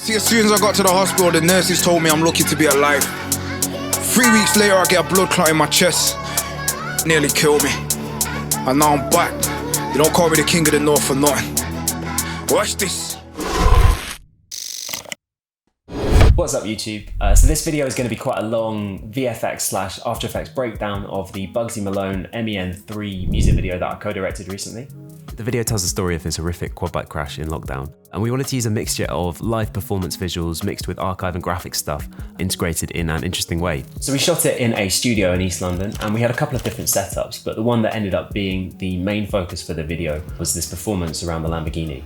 See, as soon as I got to the hospital, the nurses told me I'm lucky to be alive. 3 weeks later, I get a blood clot in my chest. Nearly killed me. And now I'm back. They don't call me the king of the north for nothing. Watch this. What's up YouTube? So this video is going to be quite a long VFX / After Effects breakdown of the Bugzy Malone M.E.N. III music video that I co-directed recently. The video tells the story of his horrific quad bike crash in lockdown, and we wanted to use a mixture of live performance visuals mixed with archive and graphic stuff integrated in an interesting way. So we shot it in a studio in East London, and we had a couple of different setups, but the one that ended up being the main focus for the video was this performance around the Lamborghini.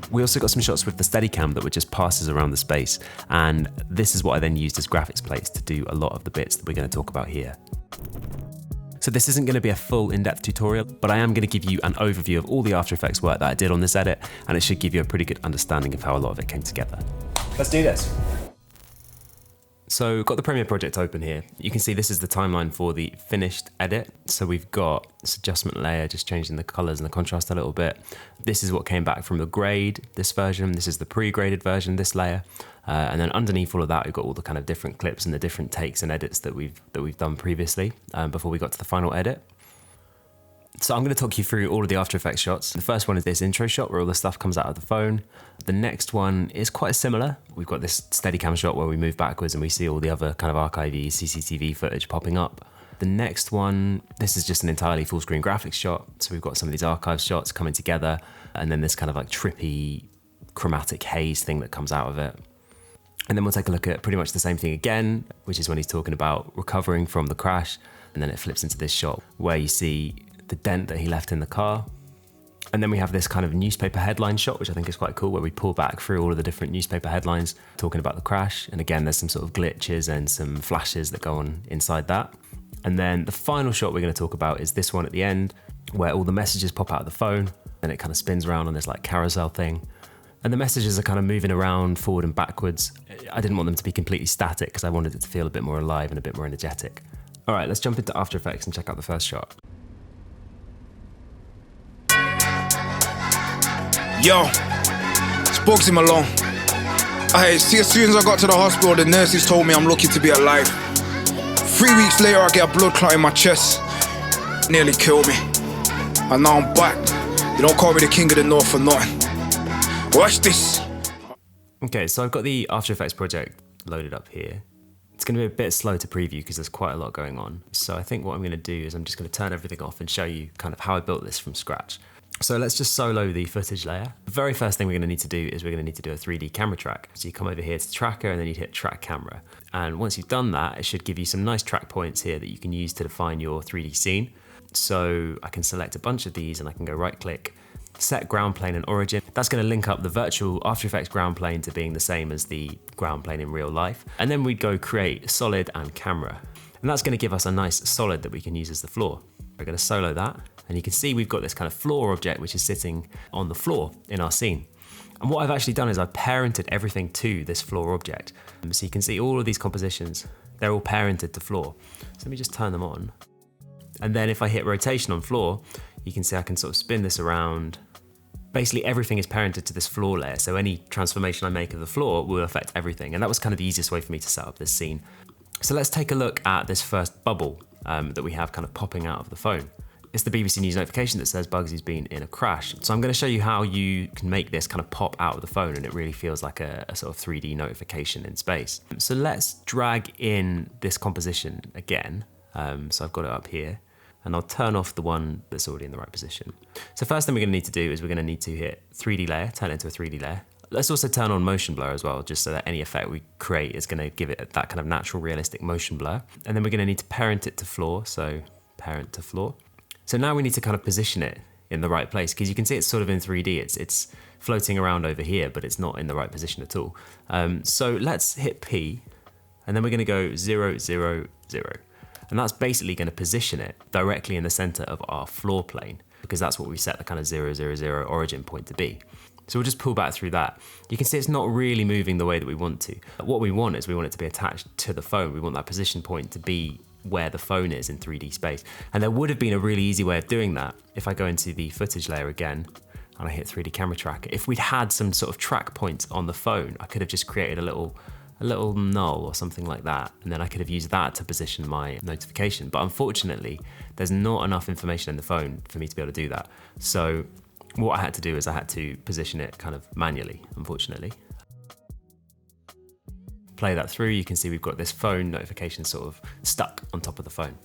We also got some shots with the Steadicam that were just passes around the space, and this is what I then used as graphics plates to do a lot of the bits that we're going to talk about here. So this isn't going to be a full in-depth tutorial, but I am going to give you an overview of all the After Effects work that I did on this edit, and it should give you a pretty good understanding of how a lot of it came together. Let's do this. So got the Premiere project open here. You can see this is the timeline for the finished edit. So we've got this adjustment layer, just changing the colors and the contrast a little bit. This is what came back from the grade, this version. This is the pre-graded version, this layer. And then underneath all of that, we've got all the kind of different clips and the different takes and edits that we've done previously before we got to the final edit. So I'm going to talk you through all of the After Effects shots. The first one is this intro shot where all the stuff comes out of the phone. The next one is quite similar. We've got this Steadicam shot where we move backwards and we see all the other kind of archivey CCTV footage popping up. The next one, this is just an entirely full screen graphics shot. So we've got some of these archive shots coming together, and then this kind of like trippy chromatic haze thing that comes out of it. And then we'll take a look at pretty much the same thing again, which is when he's talking about recovering from the crash. And then it flips into this shot where you see the dent that he left in the car. And then we have this kind of newspaper headline shot, which I think is quite cool, where we pull back through all of the different newspaper headlines talking about the crash. And again, there's some sort of glitches and some flashes that go on inside that. And then the final shot we're going to talk about is this one at the end, where all the messages pop out of the phone and it kind of spins around on this like carousel thing. And the messages are kind of moving around forward and backwards. I didn't want them to be completely static because I wanted it to feel a bit more alive and a bit more energetic. All right, let's jump into After Effects and check out the first shot. Yo, it's Bugzy Malone. See, as soon as I got to the hospital, the nurses told me I'm lucky to be alive. 3 weeks later, I get a blood clot in my chest. Nearly killed me. And now I'm back. They don't call me the king of the north for nothing. Watch this. Okay, so I've got the After Effects project loaded up here. It's going to be a bit slow to preview because there's quite a lot going on. So I think what I'm going to do is I'm just going to turn everything off and show you kind of how I built this from scratch. So let's just solo the footage layer. The very first thing we're going to need to do is we're going to need to do a 3D camera track. So you come over here to tracker and then you hit track camera. And once you've done that, it should give you some nice track points here that you can use to define your 3D scene. So I can select a bunch of these and I can go right click, set ground plane and origin. That's going to link up the virtual After Effects ground plane to being the same as the ground plane in real life. And then we'd go create solid and camera. And that's going to give us a nice solid that we can use as the floor. We're going to solo that. And you can see we've got this kind of floor object which is sitting on the floor in our scene. And what I've actually done is I've parented everything to this floor object. So you can see all of these compositions, they're all parented to floor. So let me just turn them on. And then if I hit rotation on floor, you can see I can sort of spin this around. Basically everything is parented to this floor layer. So any transformation I make of the floor will affect everything. And that was kind of the easiest way for me to set up this scene. So let's take a look at this first bubble that we have kind of popping out of the phone. It's the BBC News notification that says Bugsy's been in a crash. So I'm going to show you how you can make this kind of pop out of the phone and it really feels like a sort of 3D notification in space. So let's drag in this composition again. So I've got it up here and I'll turn off the one that's already in the right position. So first thing we're going to need to do is we're going to need to hit 3D layer, turn it into a 3D layer. Let's also turn on motion blur as well, just so that any effect we create is going to give it that kind of natural realistic motion blur. And then we're going to need to parent it to floor. So parent to floor. So now we need to kind of position it in the right place because you can see it's sort of in 3D. It's floating around over here, but it's not in the right position at all. So let's hit P and then we're going to go 0, 0, 0. And that's basically going to position it directly in the center of our floor plane because that's what we set the kind of 0, 0, 0 origin point to be. So we'll just pull back through that. You can see it's not really moving the way that we want to. What we want is we want it to be attached to the phone. We want that position point to be where the phone is in 3D space. And there would have been a really easy way of doing that if I go into the footage layer again and I hit 3D camera track. If we'd had some sort of track points on the phone, I could have just created a little null or something like that, and then I could have used that to position my notification. But unfortunately, there's not enough information in the phone for me to be able to do that. So what I had to do is I had to position it kind of manually, unfortunately. Play that through, you can see we've got this phone notification sort of stuck on top of the phone.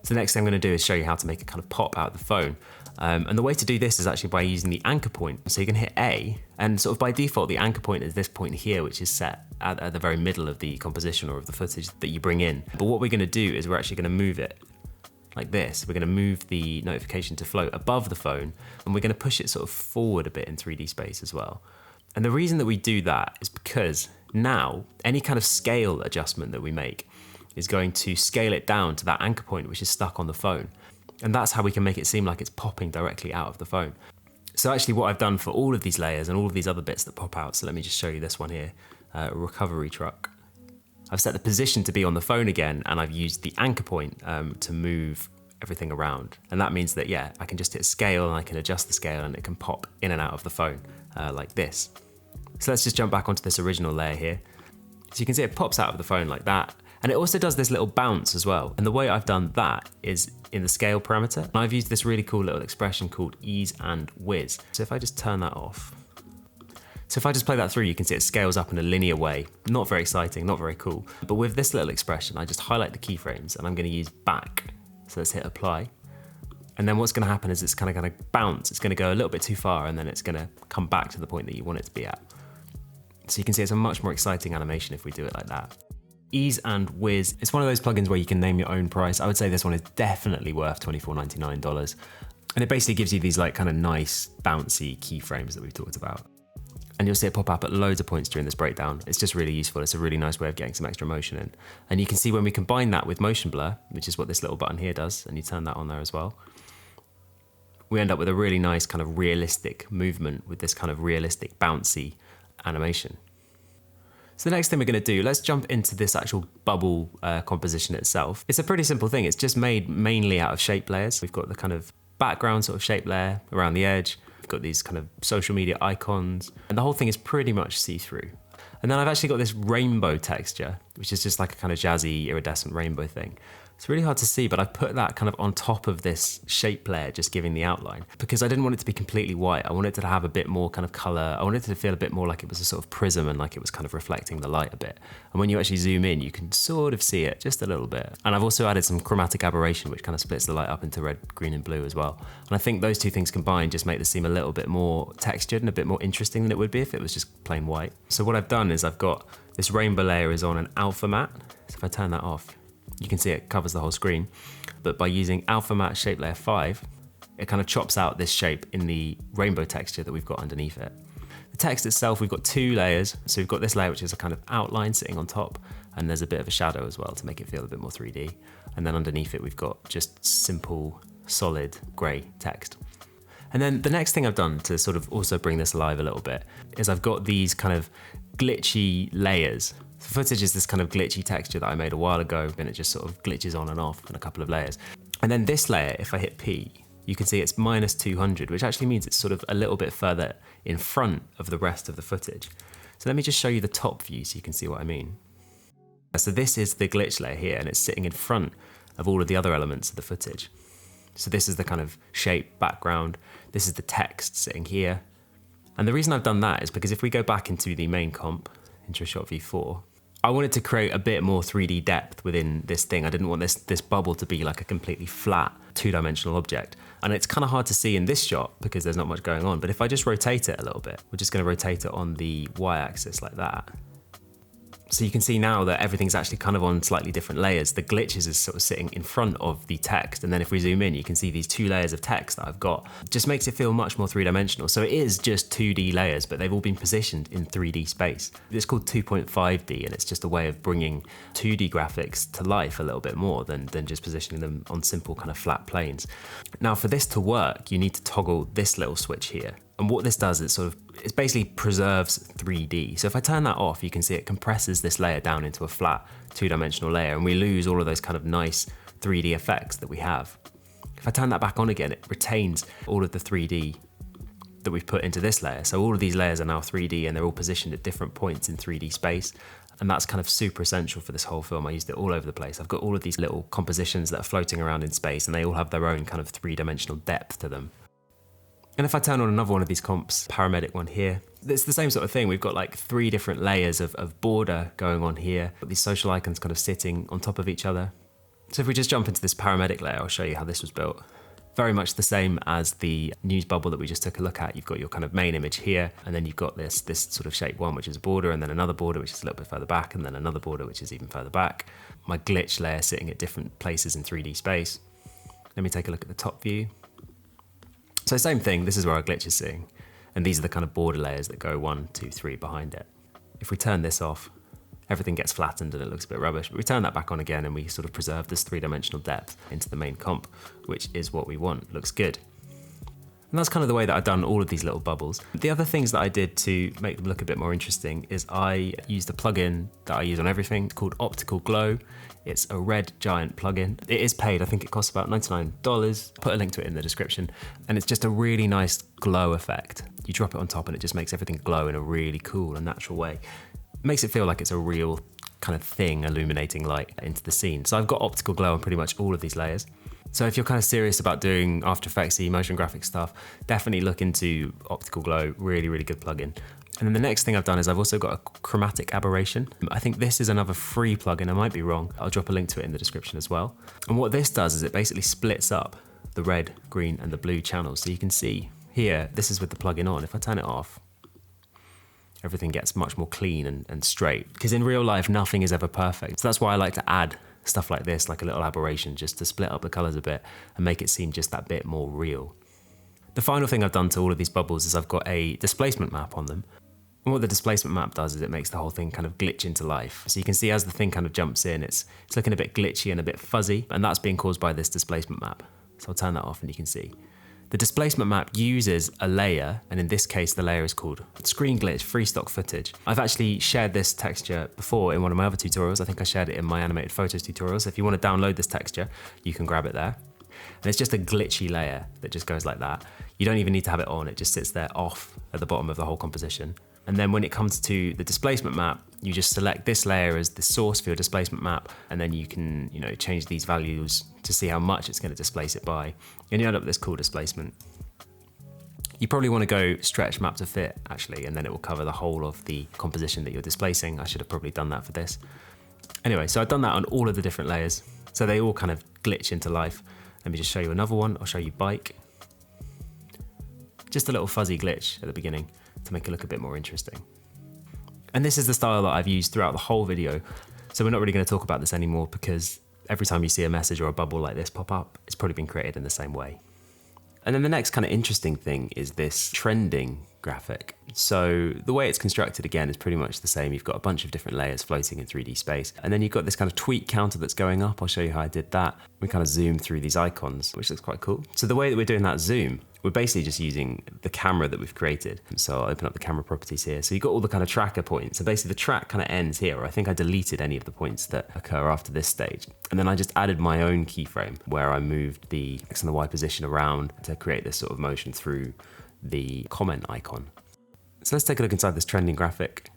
So the next thing I'm going to do is show you how to make it kind of pop out the phone. And the way to do this is actually by using the anchor point. So you can hit A, and sort of by default, the anchor point is this point here, which is set at the very middle of the composition or of the footage that you bring in. But what we're going to do is we're actually going to move it like this. We're going to move the notification to float above the phone, and we're going to push it sort of forward a bit in 3D space as well. And the reason that we do that is because now any kind of scale adjustment that we make is going to scale it down to that anchor point which is stuck on the phone. And that's how we can make it seem like it's popping directly out of the phone. So actually what I've done for all of these layers and all of these other bits that pop out, so let me just show you this one here, recovery truck. I've set the position to be on the phone again, and I've used the anchor point to move everything around. And that means that, yeah, I can just hit scale and I can adjust the scale and it can pop in and out of the phone like this. So let's just jump back onto this original layer here. So you can see it pops out of the phone like that. And it also does this little bounce as well. And the way I've done that is in the scale parameter. And I've used this really cool little expression called ease and whiz. So if I just turn that off, so if I just play that through, you can see it scales up in a linear way. Not very exciting, not very cool. But with this little expression, I just highlight the keyframes and I'm gonna use back. So let's hit apply. And then what's gonna happen is it's kind of gonna bounce. It's gonna go a little bit too far and then it's gonna come back to the point that you want it to be at. So you can see it's a much more exciting animation if we do it like that. Ease and Whiz, it's one of those plugins where you can name your own price. I would say this one is definitely worth $24.99. And it basically gives you these like kind of nice bouncy keyframes that we've talked about. And you'll see it pop up at loads of points during this breakdown. It's just really useful. It's a really nice way of getting some extra motion in. And you can see when we combine that with motion blur, which is what this little button here does, and you turn that on there as well, we end up with a really nice kind of realistic movement with this kind of realistic bouncy animation. So the next thing we're going to do, let's jump into this actual bubble composition itself. It's a pretty simple thing. It's just made mainly out of shape layers. We've got the kind of background sort of shape layer around the edge. We've got these kind of social media icons, and the whole thing is pretty much see-through. And then I've actually got this rainbow texture, which is just like a kind of jazzy iridescent rainbow thing. It's really hard to see, but I put that kind of on top of this shape layer, just giving the outline, because I didn't want it to be completely white. I wanted it to have a bit more kind of color. I wanted it to feel a bit more like it was a sort of prism and like it was kind of reflecting the light a bit. And when you actually zoom in, you can sort of see it just a little bit. And I've also added some chromatic aberration, which kind of splits the light up into red, green, and blue as well. And I think those two things combined just make this seem a little bit more textured and a bit more interesting than it would be if it was just plain white. So what I've done is I've got this rainbow layer is on an alpha matte. So if I turn that off, you can see it covers the whole screen. But by using alpha matte shape layer 5, it kind of chops out this shape in the rainbow texture that we've got underneath it. The text itself, we've got two layers. So we've got this layer, which is a kind of outline sitting on top, and there's a bit of a shadow as well to make it feel a bit more 3D. And then underneath it, we've got just simple, solid gray text. And then the next thing I've done to sort of also bring this alive a little bit is I've got these kind of glitchy layers. So footage is this kind of glitchy texture that I made a while ago, and it just sort of glitches on and off in a couple of layers. And then this layer, if I hit P, you can see it's minus 200, which actually means it's sort of a little bit further in front of the rest of the footage. So let me just show you the top view so you can see what I mean. So this is the glitch layer here, and it's sitting in front of all of the other elements of the footage. So this is the kind of shape background. This is the text sitting here. And the reason I've done that is because if we go back into the main comp, Intro Shot V4, I wanted to create a bit more 3D depth within this thing. I didn't want this bubble to be like a completely flat two-dimensional object. And it's kind of hard to see in this shot because there's not much going on. But if I just rotate it a little bit, we're just going to rotate it on the y-axis like that. So you can see now that everything's actually kind of on slightly different layers. The glitches is sort of sitting in front of the text. And then if we zoom in, you can see these two layers of text that I've got. It just makes it feel much more three-dimensional. So it is just 2D layers, but they've all been positioned in 3D space. It's called 2.5D, and it's just a way of bringing 2D graphics to life a little bit more than just positioning them on simple kind of flat planes. Now for this to work, you need to toggle this little switch here. And what this does is it basically preserves 3D. So if I turn that off, you can see it compresses this layer down into a flat two-dimensional layer, and we lose all of those kind of nice 3D effects that we have. If I turn that back on again, it retains all of the 3D that we've put into this layer. So all of these layers are now 3D and they're all positioned at different points in 3D space. And that's kind of super essential for this whole film. I used it all over the place. I've got all of these little compositions that are floating around in space and they all have their own kind of three-dimensional depth to them. And if I turn on another one of these comps, paramedic one here, it's the same sort of thing. We've got like 3 different layers of border going on here. Got these social icons kind of sitting on top of each other. So if we just jump into this paramedic layer, I'll show you how this was built. Very much the same as the news bubble that we just took a look at. You've got your kind of main image here, and then you've got this sort of shape one, which is a border, and then another border, which is a little bit further back, and then another border, which is even further back. My glitch layer sitting at different places in 3D space. Let me take a look at the top view. So same thing, this is where our glitch is sitting. And these are the kind of border layers that go 1, 2, 3 behind it. If we turn this off, everything gets flattened and it looks a bit rubbish, but we turn that back on again and we sort of preserve this 3-dimensional depth into the main comp, which is what we want. Looks good. And that's kind of the way that I've done all of these little bubbles. The other things that I did to make them look a bit more interesting is I used a plugin that I use on everything called Optical Glow. It's a red giant plugin. It is paid, I think it costs about $99. Put a link to it in the description. And it's just a really nice glow effect. You drop it on top and it just makes everything glow in a really cool and natural way. It makes it feel like it's a real kind of thing illuminating light into the scene. So I've got optical glow on pretty much all of these layers. So if you're kind of serious about doing After Effects motion graphic stuff, definitely look into Optical Glow, really, really good plugin. And then the next thing I've done is I've also got a chromatic aberration. I think this is another free plugin, I might be wrong. I'll drop a link to it in the description as well. And what this does is it basically splits up the red, green, and the blue channels. So you can see here, this is with the plugin on. If I turn it off, everything gets much more clean and straight. Because in real life, nothing is ever perfect. So that's why I like to add stuff like this, like a little aberration, just to split up the colors a bit and make it seem just that bit more real. The final thing I've done to all of these bubbles is I've got a displacement map on them. And what the displacement map does is it makes the whole thing kind of glitch into life. So you can see as the thing kind of jumps in, it's looking a bit glitchy and a bit fuzzy, and that's being caused by this displacement map. So I'll turn that off and you can see. The displacement map uses a layer, and in this case, the layer is called Screen Glitch Free Stock Footage. I've actually shared this texture before in one of my other tutorials. I think I shared it in my animated photos tutorial. So if you want to download this texture, you can grab it there. And it's just a glitchy layer that just goes like that. You don't even need to have it on. It just sits there off at the bottom of the whole composition. And then when it comes to the displacement map, you just select this layer as the source for your displacement map, and then you can, change these values to see how much it's going to displace it by. And you end up with this cool displacement. You probably want to go stretch map to fit, actually, and then it will cover the whole of the composition that you're displacing. I should have probably done that for this. Anyway, so I've done that on all of the different layers. So they all kind of glitch into life. Let me just show you another one. I'll show you bike. Just a little fuzzy glitch at the beginning to make it look a bit more interesting. And this is the style that I've used throughout the whole video. So we're not really going to talk about this anymore because every time you see a message or a bubble like this pop up, it's probably been created in the same way. And then the next kind of interesting thing is this trending graphic. So the way it's constructed again is pretty much the same. You've got a bunch of different layers floating in 3D space. And then you've got this kind of tweet counter that's going up. I'll show you how I did that. We kind of zoom through these icons, which looks quite cool. So the way that we're doing that zoom, we're basically just using the camera that we've created. So I'll open up the camera properties here. So you've got all the kind of tracker points. So basically the track kind of ends here. Or I think I deleted any of the points that occur after this stage. And then I just added my own keyframe where I moved the X and the Y position around to create this sort of motion through the comment icon. So let's take a look inside this trending graphic.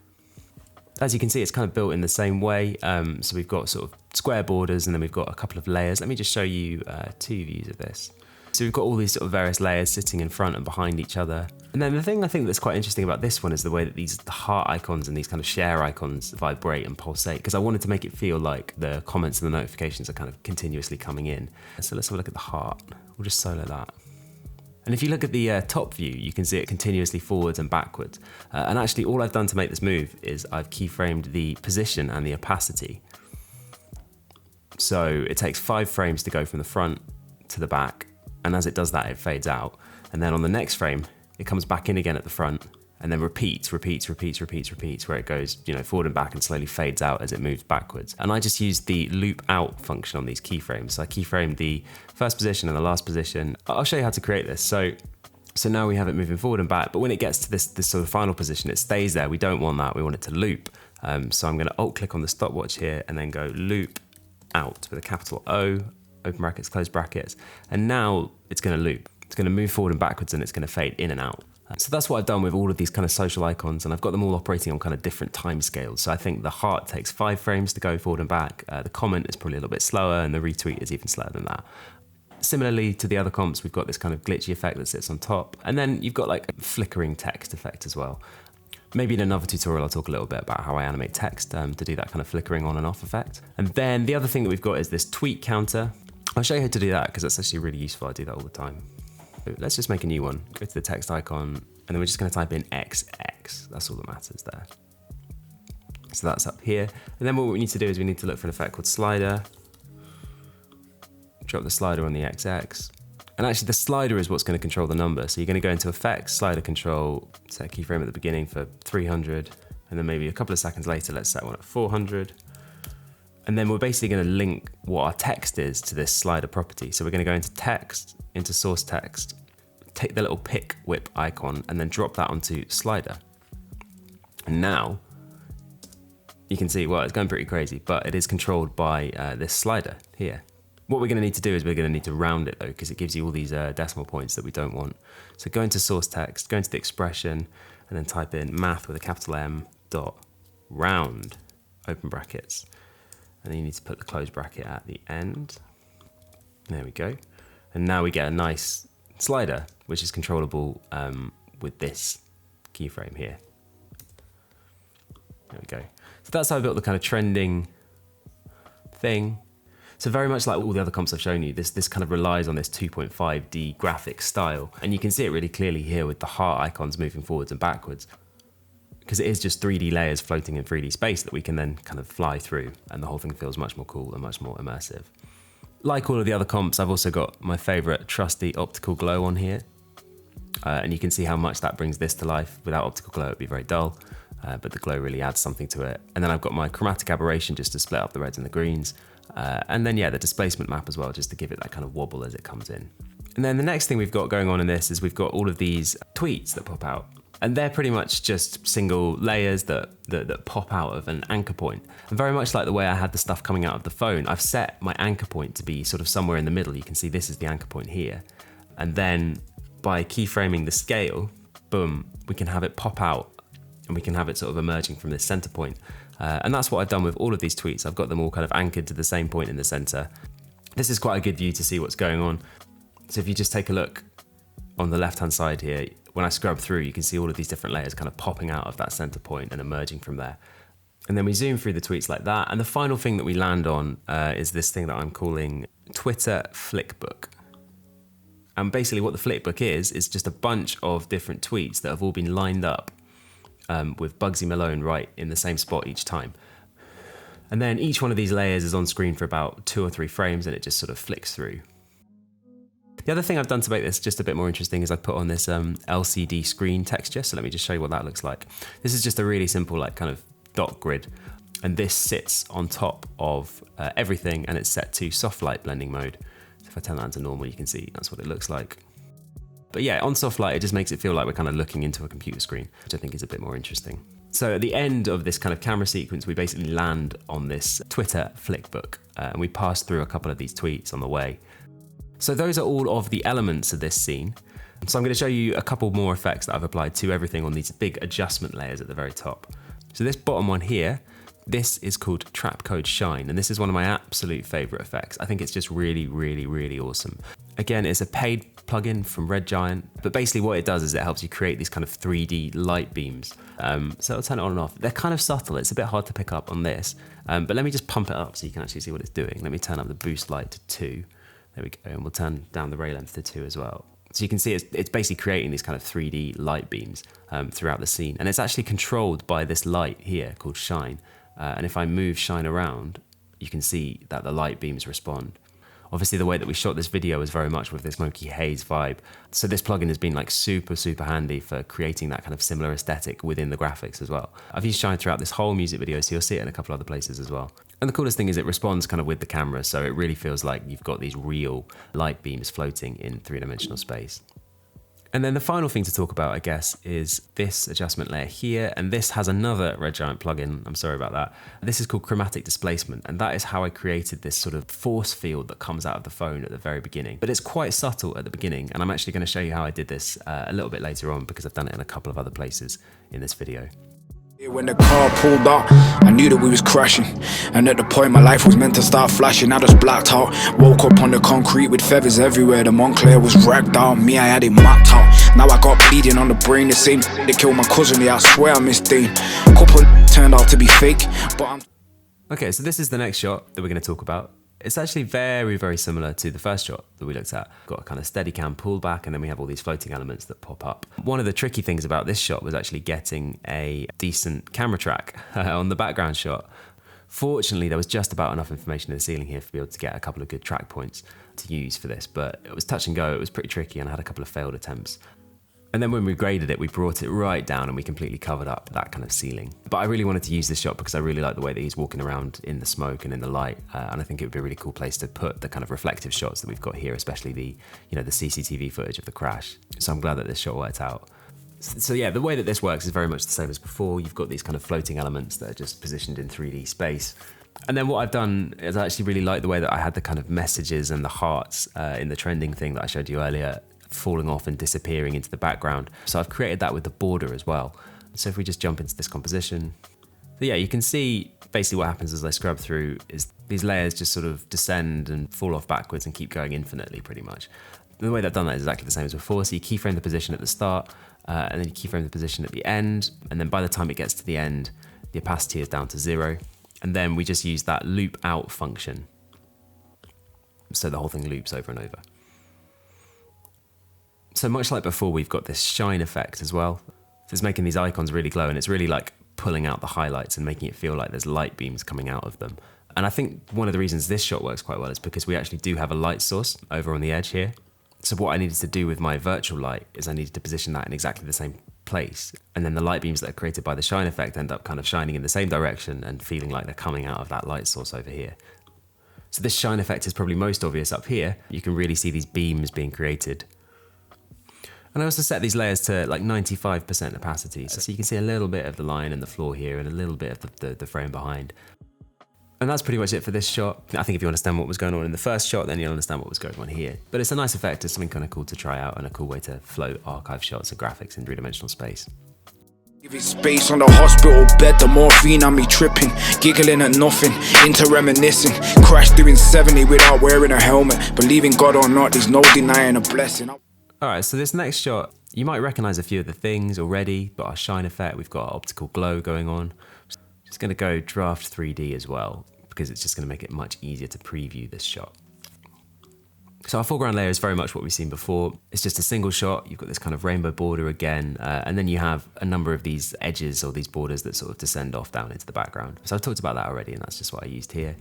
As you can see, it's kind of built in the same way. So we've got sort of square borders and then we've got a couple of layers. Let me just show you 2 views of this. So we've got all these sort of various layers sitting in front and behind each other. And then the thing I think that's quite interesting about this one is the way that the heart icons and these kind of share icons vibrate and pulsate, because I wanted to make it feel like the comments and the notifications are kind of continuously coming in. So let's have a look at the heart. We'll just solo that. And if you look at the top view, you can see it continuously forwards and backwards. And actually all I've done to make this move is I've keyframed the position and the opacity. So it takes 5 frames to go from the front to the back. And as it does that, it fades out. And then on the next frame, it comes back in again at the front and then repeats, where it goes, forward and back and slowly fades out as it moves backwards. And I just used the loop out function on these keyframes. So I keyframed the first position and the last position. I'll show you how to create this. So now we have it moving forward and back, but when it gets to this sort of final position, it stays there. We don't want that. We want it to loop. So I'm going to alt click on the stopwatch here and then go loop out with a capital O, open brackets, close brackets. And now it's going to loop. It's going to move forward and backwards and it's going to fade in and out. So that's what I've done with all of these kind of social icons, and I've got them all operating on kind of different time scales. So I think the heart takes 5 frames to go forward and back. The comment is probably a little bit slower, and the retweet is even slower than that. Similarly to the other comps, we've got this kind of glitchy effect that sits on top, and then you've got like a flickering text effect as well. Maybe in another tutorial I'll talk a little bit about how I animate text to do that kind of flickering on and off effect. And then the other thing that we've got is this tweet counter. I'll show you how to do that because that's actually really useful. I do that all the time. So let's just make a new one. Go to the text icon, and then we're just going to type in XX. That's all that matters there. So that's up here. And then what we need to do is we need to look for an effect called slider. Drop the slider on the XX. And actually the slider is what's going to control the number. So you're going to go into effects, slider control, set a keyframe at the beginning for 300, and then maybe a couple of seconds later, let's set one at 400. And then we're basically going to link what our text is to this slider property. So we're going to go into text, into source text, take the little pick whip icon, and then drop that onto slider. And now you can see, well, it's going pretty crazy, but it is controlled by this slider here. What we're going to need to do is we're going to need to round it though, because it gives you all these decimal points that we don't want. So go into source text, go into the expression, and then type in math with a capital M dot round, open brackets. And then you need to put the close bracket at the end. There we go. And now we get a nice slider, which is controllable with this keyframe here. There we go. So that's how I built the kind of trending thing. So very much like all the other comps I've shown you, this kind of relies on this 2.5D graphic style. And you can see it really clearly here with the heart icons moving forwards and backwards, because it is just 3D layers floating in 3D space that we can then kind of fly through, and the whole thing feels much more cool and much more immersive. Like all of the other comps, I've also got my favorite trusty optical glow on here. And you can see how much that brings this to life. Without optical glow, it'd be very dull, but the glow really adds something to it. And then I've got my chromatic aberration just to split up the reds and the greens. And then, yeah, the displacement map as well, just to give it that kind of wobble as it comes in. And then the next thing we've got going on in this is we've got all of these tweets that pop out. And they're pretty much just single layers that pop out of an anchor point. And very much like the way I had the stuff coming out of the phone, I've set my anchor point to be sort of somewhere in the middle. You can see this is the anchor point here. And then by keyframing the scale, boom, we can have it pop out, and we can have it sort of emerging from this center point. And that's what I've done with all of these tweets. I've got them all kind of anchored to the same point in the center. This is quite a good view to see what's going on. So if you just take a look on the left-hand side here, when I scrub through, you can see all of these different layers kind of popping out of that center point and emerging from there. And then we zoom through the tweets like that. And the final thing that we land on is this thing that I'm calling Twitter Flickbook. And basically what the Flickbook is just a bunch of different tweets that have all been lined up with Bugzy Malone right in the same spot each time. And then each one of these layers is on screen for about 2 or 3 frames, and it just sort of flicks through. The other thing I've done to make this just a bit more interesting is I've put on this LCD screen texture. So let me just show you what that looks like. This is just a really simple like kind of dot grid. And this sits on top of everything, and it's set to soft light blending mode. So if I turn that into normal, you can see that's what it looks like. But yeah, on soft light, it just makes it feel like we're kind of looking into a computer screen, which I think is a bit more interesting. So at the end of this kind of camera sequence, we basically land on this Twitter Flickbook, and we pass through a couple of these tweets on the way. So those are all of the elements of this scene. So I'm going to show you a couple more effects that I've applied to everything on these big adjustment layers at the very top. So this bottom one here, this is called Trap Code Shine, and this is one of my absolute favorite effects. I think it's just really, really, really awesome. Again, it's a paid plugin from Red Giant, but basically what it does is it helps you create these kind of 3D light beams. So I'll turn it on and off. They're kind of subtle. It's a bit hard to pick up on this, but let me just pump it up so you can actually see what it's doing. Let me turn up the boost light to 2. There we go, and we'll turn down the ray length to 2 as well. So you can see it's basically creating these kind of 3D light beams throughout the scene. And it's actually controlled by this light here called Shine. And if I move Shine around, you can see that the light beams respond. Obviously the way that we shot this video is very much with this smoky haze vibe. So this plugin has been like super, super handy for creating that kind of similar aesthetic within the graphics as well. I've used Shine throughout this whole music video, so you'll see it in a couple other places as well. And the coolest thing is it responds kind of with the camera, so it really feels like you've got these real light beams floating in 3-dimensional space. And then the final thing to talk about, I guess, is this adjustment layer here. And this has another Red Giant plugin. I'm sorry about that. This is called chromatic displacement. And that is how I created this sort of force field that comes out of the phone at the very beginning. But it's quite subtle at the beginning. And I'm actually going to show you how I did this a little bit later on, because I've done it in a couple of other places in this video. When the car pulled up, I knew that we was crashing. And at the point my life was meant to start flashing, I just blacked out. Woke up on the concrete with feathers everywhere. The Montclair was ragged out, me I had it mapped out. Now I got bleeding on the brain, the same they killed my cousin, yeah I swear I missed Dane. Couple turned out to be fake, but I'm... Okay, so this is the next shot that we're going to talk about. It's actually very, very similar to the first shot that we looked at. Got a kind of steady cam pullback, and then we have all these floating elements that pop up. One of the tricky things about this shot was actually getting a decent camera track on the background shot. Fortunately, there was just about enough information in the ceiling here to be able to get a couple of good track points to use for this, but it was touch and go, it was pretty tricky, and I had a couple of failed attempts. And then when we graded it, we brought it right down and we completely covered up that kind of ceiling. But I really wanted to use this shot because I really like the way that he's walking around in the smoke and in the light. And I think it would be a really cool place to put the kind of reflective shots that we've got here, especially the CCTV footage of the crash. So I'm glad that this shot worked out. So yeah, the way that this works is very much the same as before. You've got these kind of floating elements that are just positioned in 3D space. And then what I've done is I actually really like the way that I had the kind of messages and the hearts in the trending thing that I showed you earlier falling off and disappearing into the background. So I've created that with the border as well. So if we just jump into this composition, so yeah, you can see basically what happens as I scrub through is these layers just sort of descend and fall off backwards and keep going infinitely pretty much. And the way that I've done that is exactly the same as before. So you keyframe the position at the start and then you keyframe the position at the end. And then by the time it gets to the end, the opacity is down to 0. And then we just use that loop out function. So the whole thing loops over and over. So much like before, we've got this shine effect as well. So it's making these icons really glow, and it's really like pulling out the highlights and making it feel like there's light beams coming out of them. And I think one of the reasons this shot works quite well is because we actually do have a light source over on the edge here. So what I needed to do with my virtual light is I needed to position that in exactly the same place. And then the light beams that are created by the shine effect end up kind of shining in the same direction and feeling like they're coming out of that light source over here. So this shine effect is probably most obvious up here. You can really see these beams being created. And I also set these layers to like 95% opacity. So you can see a little bit of the line and the floor here and a little bit of the frame behind. And that's pretty much it for this shot. I think if you understand what was going on in the first shot, then you'll understand what was going on here. But it's a nice effect, it's something kind of cool to try out and a cool way to float archive shots and graphics in three-dimensional space. Give it space on the hospital bed, the morphine on me tripping, giggling at nothing, into reminiscing. Crash doing 70 without wearing a helmet. Believing God or not, there's no denying a blessing. Alright, so this next shot, you might recognize a few of the things already. We've got our shine effect, we've got our optical glow going on. Just going to go draft 3D as well, because it's just going to make it much easier to preview this shot. So our foreground layer is very much what we've seen before. It's just a single shot. You've got this kind of rainbow border again, and then you have a number of these edges or these borders that sort of descend off down into the background. So I've talked about that already, and that's just what I used here.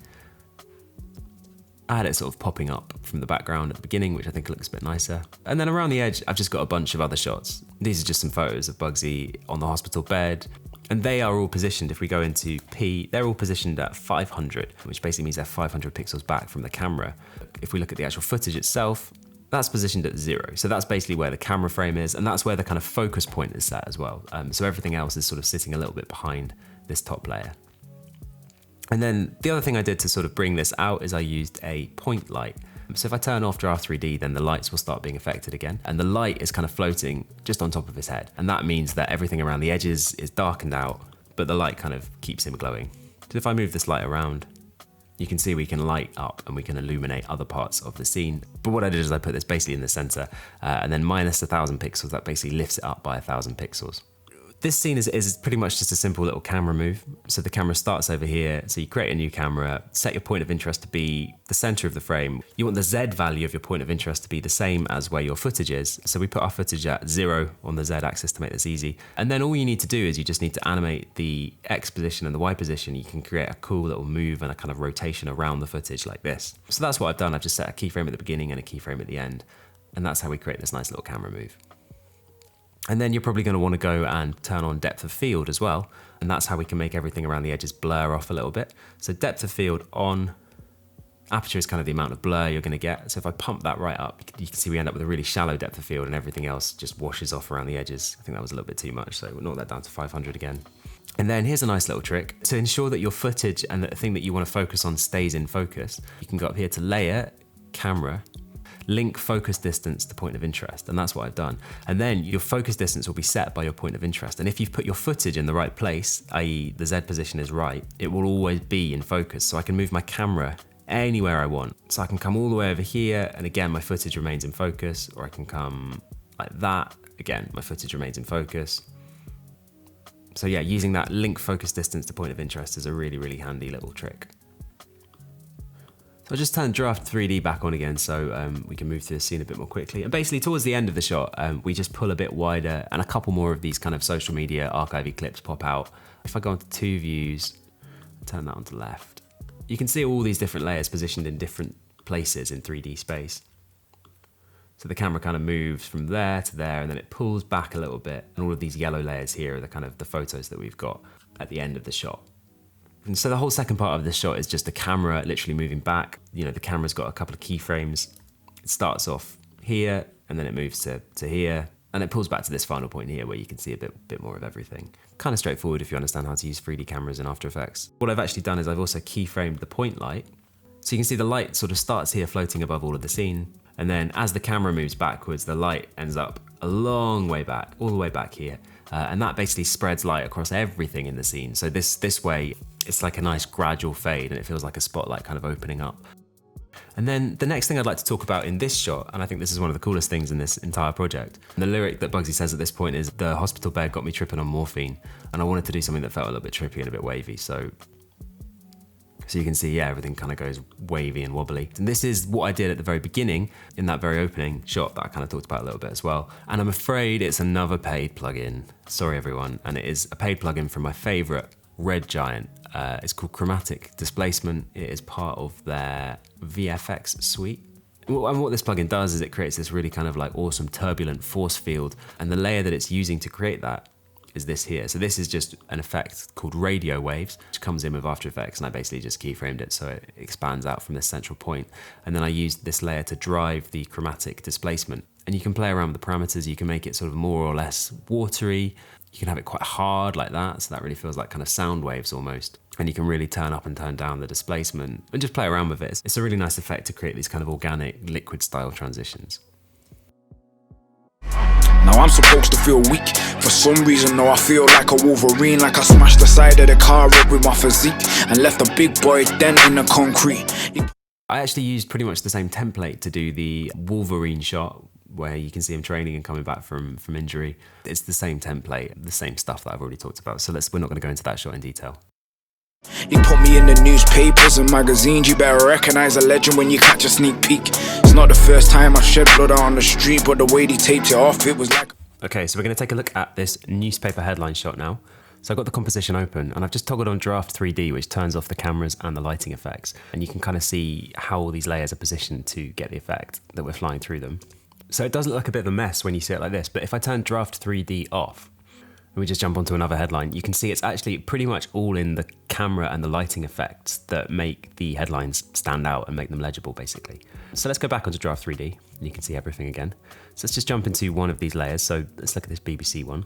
I had it sort of popping up from the background at the beginning, which I think looks a bit nicer. And then around the edge, I've just got a bunch of other shots. These are just some photos of Bugzy on the hospital bed. And they are all positioned, if we go into P, they're all positioned at 500, which basically means they're 500 pixels back from the camera. If we look at the actual footage itself, that's positioned at 0. So that's basically where the camera frame is, and that's where the kind of focus point is set as well. So everything else is sort of sitting a little bit behind this top layer. And then the other thing I did to sort of bring this out is I used a point light. So if I turn off Draft 3D, then the lights will start being affected again. And the light is kind of floating just on top of his head. And that means that everything around the edges is darkened out, but the light kind of keeps him glowing. So if I move this light around, you can see we can light up and we can illuminate other parts of the scene. But what I did is I put this basically in the center and then minus 1,000 pixels, that basically lifts it up by 1,000 pixels. This scene is pretty much just a simple little camera move. So the camera starts over here. So you create a new camera, set your point of interest to be the center of the frame. You want the Z value of your point of interest to be the same as where your footage is. So we put our footage at 0 on the Z axis to make this easy. And then all you need to do is you just need to animate the X position and the Y position. You can create a cool little move and a kind of rotation around the footage like this. So that's what I've done. I've just set a keyframe at the beginning and a keyframe at the end. And that's how we create this nice little camera move. And then you're probably going to want to go and turn on depth of field as well. And that's how we can make everything around the edges blur off a little bit. So depth of field on, Aperture is kind of the amount of blur you're going to get. So if I pump that right up, you can see we end up with a really shallow depth of field and everything else just washes off around the edges. I think that was a little bit too much, so we'll knock that down to 500 again. And then here's a nice little trick. To ensure that your footage and the thing that you want to focus on stays in focus, you can go up here to Layer, Camera, link focus distance to point of interest, and that's what I've done. And then your focus distance will be set by your point of interest. And if you've put your footage in the right place, i.e. the Z position is right, it will always be in focus. So I can move my camera anywhere I want. So I can come all the way over here, and again, my footage remains in focus, or I can come like that. Again, my footage remains in focus. So yeah, using that link focus distance to point of interest is a really, really handy little trick. So I'll just turn Draft 3D back on again so we can move through the scene a bit more quickly. And basically towards the end of the shot, we just pull a bit wider and a couple more of these kind of social media archivey clips pop out. If I go onto 2 views, turn that on to left, you can see all these different layers positioned in different places in 3D space. So the camera kind of moves from there to there, and then it pulls back a little bit. And all of these yellow layers here are the kind of the photos that we've got at the end of the shot. And so the whole second part of this shot is just the camera literally moving back. You know, the camera's got a couple of keyframes. It starts off here, and then it moves to here, and it pulls back to this final point here where you can see a bit more of everything. Kind of straightforward if you understand how to use 3D cameras in After Effects. What I've actually done is I've also keyframed the point light. So you can see the light sort of starts here floating above all of the scene, and then as the camera moves backwards, the light ends up a long way back, all the way back here. And that basically spreads light across everything in the scene. So this way, it's like a nice gradual fade, and it feels like a spotlight kind of opening up. And then the next thing I'd like to talk about in this shot, and I think this is one of the coolest things in this entire project, the lyric that Bugzy says at this point is, "The hospital bed got me tripping on morphine," and I wanted to do something that felt a little bit trippy and a bit wavy. So you can see, yeah, everything kind of goes wavy and wobbly. And this is what I did at the very beginning in that very opening shot that I kind of talked about a little bit as well. And I'm afraid it's another paid plugin. Sorry, everyone. And it is a paid plugin from my favorite Red Giant. It's called Chromatic Displacement. It is part of their VFX suite. And what this plugin does is it creates this really kind of like awesome turbulent force field. And the layer that it's using to create that is this here. So this is just an effect called radio waves, which comes in with After Effects, and I basically just keyframed it so it expands out from this central point. And then I used this layer to drive the chromatic displacement. And you can play around with the parameters. You can make it sort of more or less watery. You can have it quite hard like that, so that really feels like kind of sound waves almost. And you can really turn up and turn down the displacement and just play around with it. It's a really nice effect to create these kind of organic liquid style transitions. Now I'm supposed to feel weak. For some reason, though, I feel like a Wolverine. Like I smashed the side of the car up with my physique and left a big boy dent in the concrete. I actually used pretty much the same template to do the Wolverine shot, where you can see him training and coming back from injury. It's the same template, the same stuff that I've already talked about. So we're not going to go into that shot in detail. You put me in the newspapers and magazines. You better recognize a legend when you catch a sneak peek. It's not the first time I've shed blood out on the street, but the way they taped it off, it was like... Okay, so we're going to take a look at this newspaper headline shot now. So I've got the composition open, and I've just toggled on Draft 3D, which turns off the cameras and the lighting effects. And you can kind of see how all these layers are positioned to get the effect that we're flying through them. So it does look like a bit of a mess when you see it like this, but if I turn Draft 3D off, and we just jump onto another headline, you can see it's actually pretty much all in the camera and the lighting effects that make the headlines stand out and make them legible, basically. So let's go back onto Draft 3D, and you can see everything again. So let's just jump into one of these layers. So let's look at this BBC one.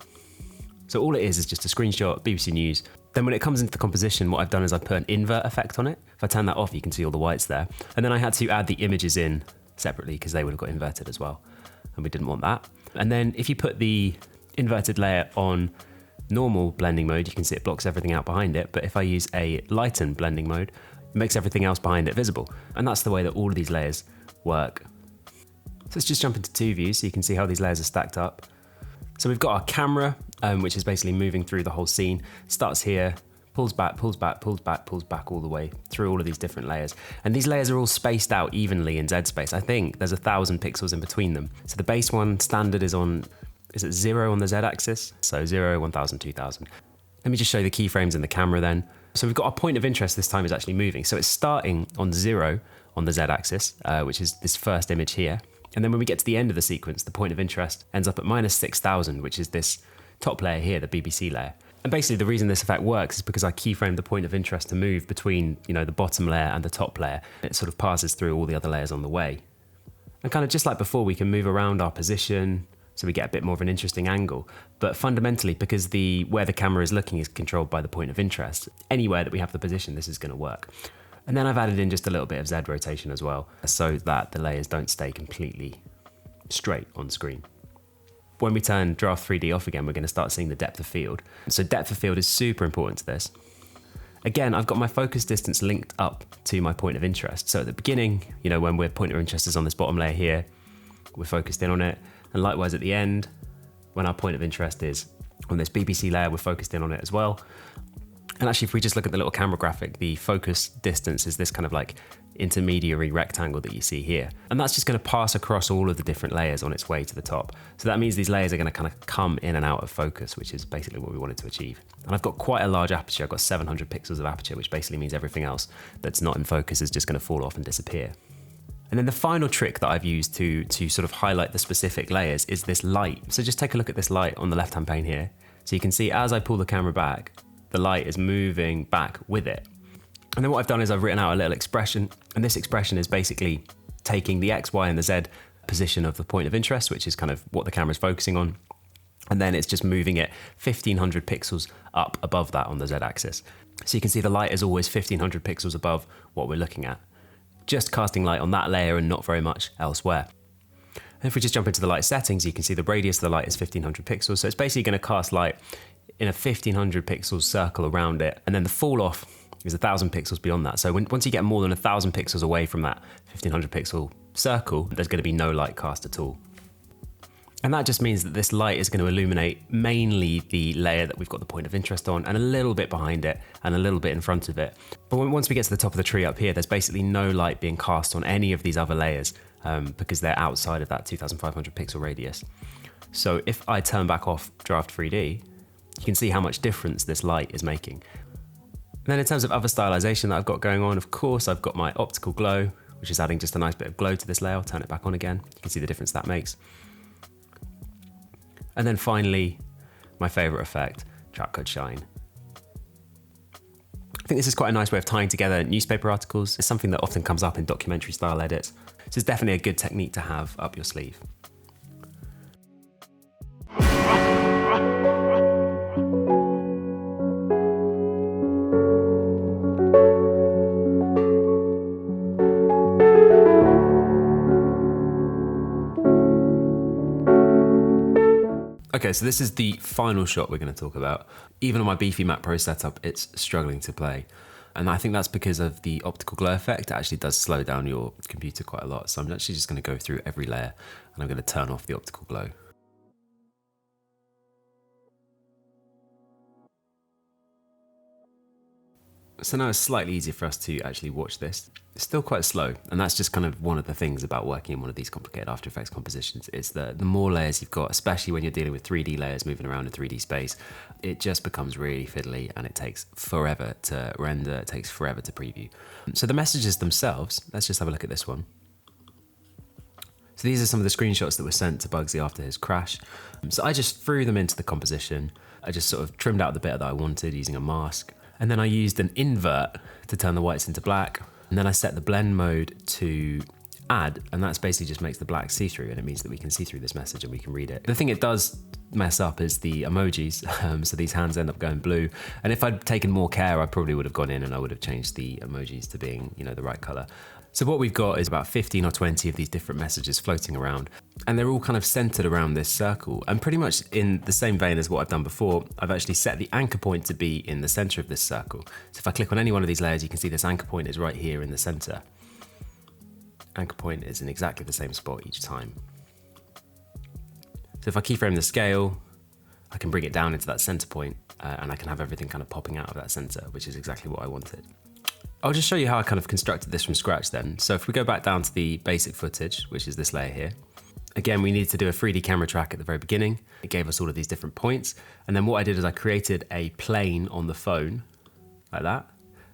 So all it is just a screenshot, BBC News. Then when it comes into the composition, what I've done is I've put an invert effect on it. If I turn that off, you can see all the whites there. And then I had to add the images in separately because they would have got inverted as well. And we didn't want that. And then if you put the inverted layer on normal blending mode, you can see it blocks everything out behind it. But if I use a lighten blending mode, it makes everything else behind it visible. And that's the way that all of these layers work. So let's just jump into 2 views so you can see how these layers are stacked up. So we've got our camera, which is basically moving through the whole scene. Starts here, pulls back, pulls back, pulls back, pulls back all the way through all of these different layers. And these layers are all spaced out evenly in Z space. I think there's 1,000 pixels in between them. So the base one standard is at 0 on the Z axis? So 0, 1,000, 2,000. Let me just show you the keyframes in the camera then. So we've got our point of interest this time is actually moving. So it's starting on 0 on the Z axis, which is this first image here. And then when we get to the end of the sequence, the point of interest ends up at -6,000, which is this top layer here, the BBC layer. And basically the reason this effect works is because I keyframed the point of interest to move between, the bottom layer and the top layer. It sort of passes through all the other layers on the way. And kind of just like before, we can move around our position so we get a bit more of an interesting angle. But fundamentally, because where the camera is looking is controlled by the point of interest, anywhere that we have the position, this is going to work. And then I've added in just a little bit of Z rotation as well, so that the layers don't stay completely straight on screen. When we turn Draft 3D off again, we're going to start seeing the depth of field. So depth of field is super important to this. Again, I've got my focus distance linked up to my point of interest. So at the beginning, when we're point of interest is on this bottom layer here, we're focused in on it. And likewise at the end, when our point of interest is on this BBC layer, we're focused in on it as well. And actually, if we just look at the little camera graphic, the focus distance is this kind of like intermediary rectangle that you see here. And that's just going to pass across all of the different layers on its way to the top. So that means these layers are going to kind of come in and out of focus, which is basically what we wanted to achieve. And I've got quite a large aperture. I've got 700 pixels of aperture, which basically means everything else that's not in focus is just going to fall off and disappear. And then the final trick that I've used to sort of highlight the specific layers is this light. So just take a look at this light on the left-hand pane here. So you can see as I pull the camera back, the light is moving back with it. And then what I've done is I've written out a little expression, and this expression is basically taking the X, Y, and the Z position of the point of interest, which is kind of what the camera's focusing on, and then it's just moving it 1500 pixels up above that on the Z axis. So you can see the light is always 1500 pixels above what we're looking at, just casting light on that layer and not very much elsewhere. And if we just jump into the light settings, you can see the radius of the light is 1500 pixels, so it's basically going to cast light in a 1500 pixels circle around it, and then the fall off is 1000 pixels beyond that. So once you get more than 1000 pixels away from that 1500 pixel circle, there's going to be no light cast at all. And that just means that this light is going to illuminate mainly the layer that we've got the point of interest on, and a little bit behind it and a little bit in front of it. But once we get to the top of the tree up here, there's basically no light being cast on any of these other layers because they're outside of that 2500 pixel radius. So if I turn back off Draft 3D, you can see how much difference this light is making. And then in terms of other stylization that I've got going on, of course, I've got my optical glow, which is adding just a nice bit of glow to this layer. I'll turn it back on again. You can see the difference that makes. And then finally, my favorite effect, trap code shine. I think this is quite a nice way of tying together newspaper articles. It's something that often comes up in documentary style edits. So it's definitely a good technique to have up your sleeve. Okay, so this is the final shot we're going to talk about. Even on my beefy Mac Pro setup, it's struggling to play. And I think that's because of the optical glow effect. It actually does slow down your computer quite a lot. So I'm actually just going to go through every layer and I'm going to turn off the optical glow. So now it's slightly easier for us to actually watch this. It's still quite slow, and that's just kind of one of the things about working in one of these complicated After Effects compositions, is that the more layers you've got, especially when you're dealing with 3D layers moving around in 3D space, it just becomes really fiddly and it takes forever to render, it takes forever to preview. So the messages themselves, let's just have a look at this one. So these are some of the screenshots that were sent to Bugzy after his crash. So I just threw them into the composition. I just sort of trimmed out the bit that I wanted using a mask. And then I used an invert to turn the whites into black. And then I set the blend mode to add, and that's basically just makes the black see-through, and it means that we can see through this message and we can read it. The thing it does mess up is the emojis, so these hands end up going blue. And if I'd taken more care, I probably would have gone in and I would have changed the emojis to being, the right color. So what we've got is about 15 or 20 of these different messages floating around, and they're all kind of centered around this circle. And pretty much in the same vein as what I've done before, I've actually set the anchor point to be in the center of this circle. So if I click on any one of these layers, you can see this anchor point is right here in the center. Anchor point is in exactly the same spot each time. So if I keyframe the scale, I can bring it down into that center point, and I can have everything kind of popping out of that center, which is exactly what I wanted. I'll just show you how I kind of constructed this from scratch then. So if we go back down to the basic footage, which is this layer here, again, we need to do a 3D camera track at the very beginning. It gave us all of these different points. And then what I did is I created a plane on the phone like that.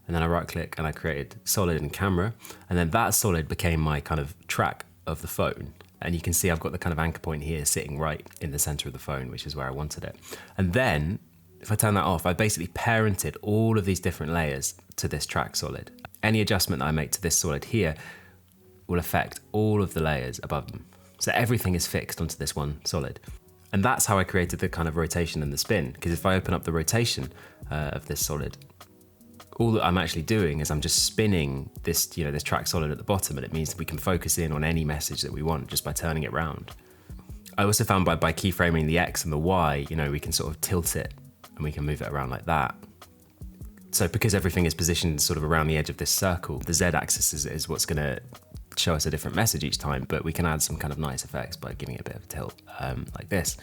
And then I right click and I created solid and camera. And then that solid became my kind of track of the phone. And you can see I've got the kind of anchor point here sitting right in the center of the phone, which is where I wanted it. And then If I turn that off, I basically parented all of these different layers to this track solid. Any adjustment that I make to this solid here will affect all of the layers above them. So everything is fixed onto this one solid. And that's how I created the kind of rotation and the spin, because if I open up the rotation of this solid, all that I'm actually doing is I'm just spinning this, this track solid at the bottom, and it means that we can focus in on any message that we want just by turning it round. I also found by keyframing the X and the Y, we can sort of tilt it and we can move it around like that. So because everything is positioned sort of around the edge of this circle, the Z axis is what's gonna show us a different message each time, but we can add some kind of nice effects by giving it a bit of a tilt, like this.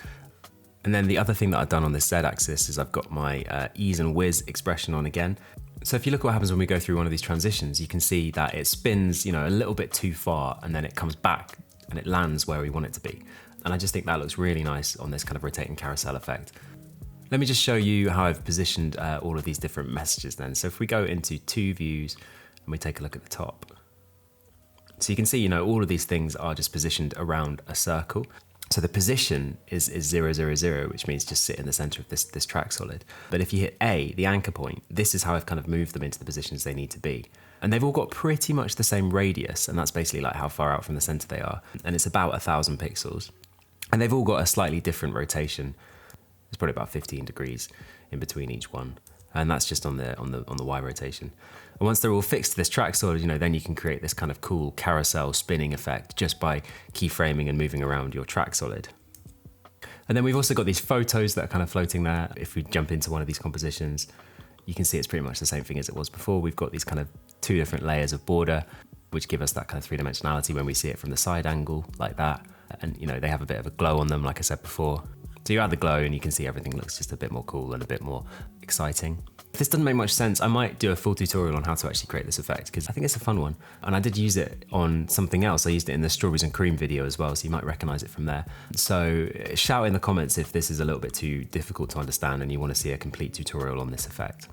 And then the other thing that I've done on this Z axis is I've got my ease and whiz expression on again. So if you look at what happens when we go through one of these transitions, you can see that it spins, a little bit too far, and then it comes back and it lands where we want it to be. And I just think that looks really nice on this kind of rotating carousel effect. Let me just show you how I've positioned all of these different messages then. So if we go into 2 views and we take a look at the top. So you can see, all of these things are just positioned around a circle. So the position is 0, 0, 0, which means just sit in the center of this track solid. But if you hit A, the anchor point, this is how I've kind of moved them into the positions they need to be. And they've all got pretty much the same radius, and that's basically like how far out from the center they are. And it's about 1,000 pixels. And they've all got a slightly different rotation. It's probably about 15 degrees in between each one. And that's just on the Y rotation. And once they're all fixed to this track solid, then you can create this kind of cool carousel spinning effect just by keyframing and moving around your track solid. And then we've also got these photos that are kind of floating there. If we jump into one of these compositions, you can see it's pretty much the same thing as it was before. We've got these kind of 2 different layers of border, which give us that kind of 3-dimensionality when we see it from the side angle like that. And they have a bit of a glow on them, like I said before. So you add the glow and you can see everything looks just a bit more cool and a bit more exciting. If this doesn't make much sense, I might do a full tutorial on how to actually create this effect, because I think it's a fun one. And I did use it on something else. I used it in the strawberries and cream video as well, so you might recognize it from there. So shout in the comments if this is a little bit too difficult to understand and you want to see a complete tutorial on this effect.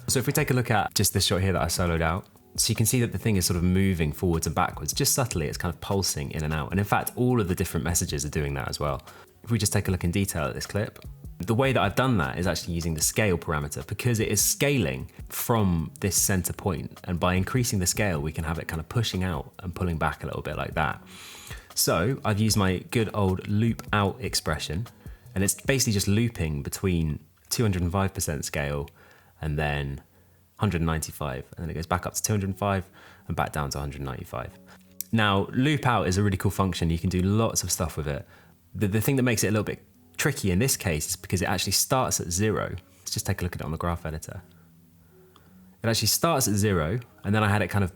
So if we take a look at just this shot here that I soloed out, so you can see that the thing is sort of moving forwards and backwards, just subtly, it's kind of pulsing in and out. And in fact, all of the different messages are doing that as well. If we just take a look in detail at this clip, the way that I've done that is actually using the scale parameter, because it is scaling from this center point. And by increasing the scale, we can have it kind of pushing out and pulling back a little bit like that. So I've used my good old loop out expression, and it's basically just looping between 205% scale and then 195, and then it goes back up to 205 and back down to 195. Now, loop out is a really cool function. You can do lots of stuff with it. The thing that makes it a little bit tricky in this case is because it actually starts at 0. Let's just take a look at it on the graph editor. It actually starts at 0, and then I had it kind of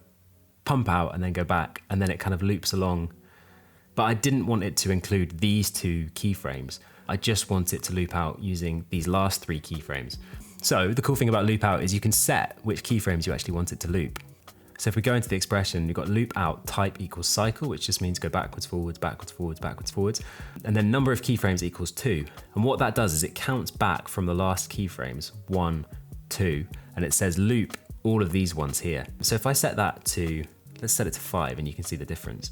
pump out and then go back, and then it kind of loops along. But I didn't want it to include these 2 keyframes. I just want it to loop out using these last 3 keyframes. So the cool thing about loop out is you can set which keyframes you actually want it to loop. So if we go into the expression, you've got loop out type equals cycle, which just means go backwards, forwards, backwards, forwards, backwards, forwards. And then number of keyframes equals 2. And what that does is it counts back from the last keyframes, 1, 2, and it says loop all of these ones here. So if I set that to, let's set it to 5, and you can see the difference.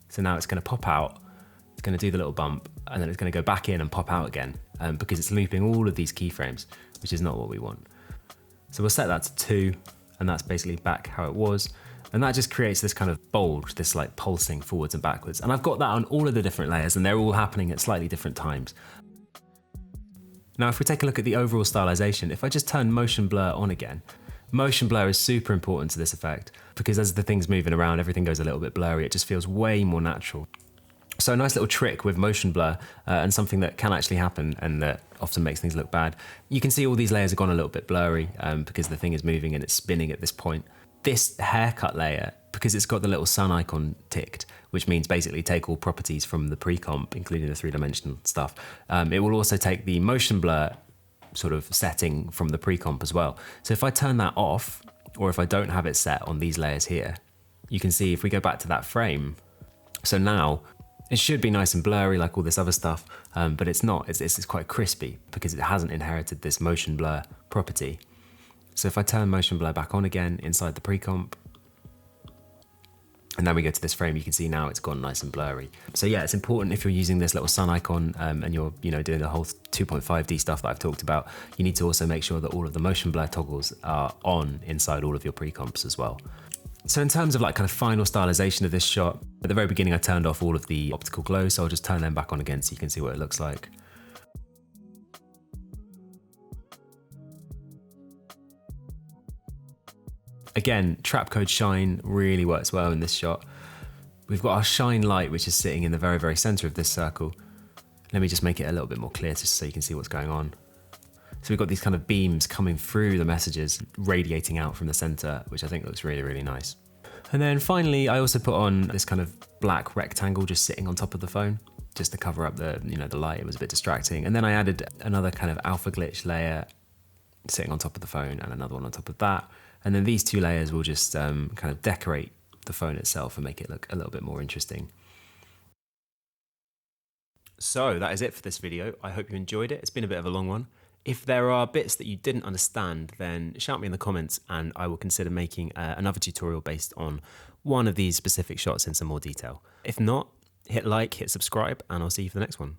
So now it's gonna pop out, it's gonna do the little bump, and then it's gonna go back in and pop out again, because it's looping all of these keyframes, which is not what we want. So we'll set that to 2, and that's basically back how it was. And that just creates this kind of bulge, this like pulsing forwards and backwards. And I've got that on all of the different layers, and they're all happening at slightly different times. Now, if we take a look at the overall stylization, if I just turn motion blur on again, motion blur is super important to this effect, because as the thing's moving around, everything goes a little bit blurry. It just feels way more natural. So a nice little trick with motion blur, and something that can actually happen and that often makes things look bad. You can see all these layers have gone a little bit blurry because the thing is moving and it's spinning at this point. This haircut layer, because it's got the little sun icon ticked, which means basically take all properties from the pre-comp, including the 3-dimensional stuff. It will also take the motion blur sort of setting from the pre-comp as well. So if I turn that off, or if I don't have it set on these layers here, you can see if we go back to that frame, so now it should be nice and blurry like all this other stuff, but it's not. It's quite crispy because it hasn't inherited this motion blur property. So if I turn motion blur back on again inside the pre-comp, And then we go to this frame, you can see now it's gone nice and blurry. So yeah, it's important if you're using this little sun icon and you're doing the whole 2.5D stuff that I've talked about, you need to also make sure that all of the motion blur toggles are on inside all of your pre-comps as well. So in terms of like kind of final stylization of this shot, at the very beginning I turned off all of the optical glow, so I'll just turn them back on again so you can see what it looks like. Again, trap code shine really works well in this shot. We've got our shine light, which is sitting in the very, very center of this circle. Let me just make it a little bit more clear just so you can see what's going on. So we've got these kind of beams coming through the messages, radiating out from the center, which I think looks really, really nice. And then finally, I also put on this kind of black rectangle just sitting on top of the phone, just to cover up the, the light. It was a bit distracting. And then I added another kind of alpha glitch layer sitting on top of the phone and another one on top of that. And then these two layers will just kind of decorate the phone itself and make it look a little bit more interesting. So that is it for this video. I hope you enjoyed it. It's been a bit of a long one. If there are bits that you didn't understand, then shout me in the comments and I will consider making another tutorial based on one of these specific shots in some more detail. If not, hit like, hit subscribe, and I'll see you for the next one.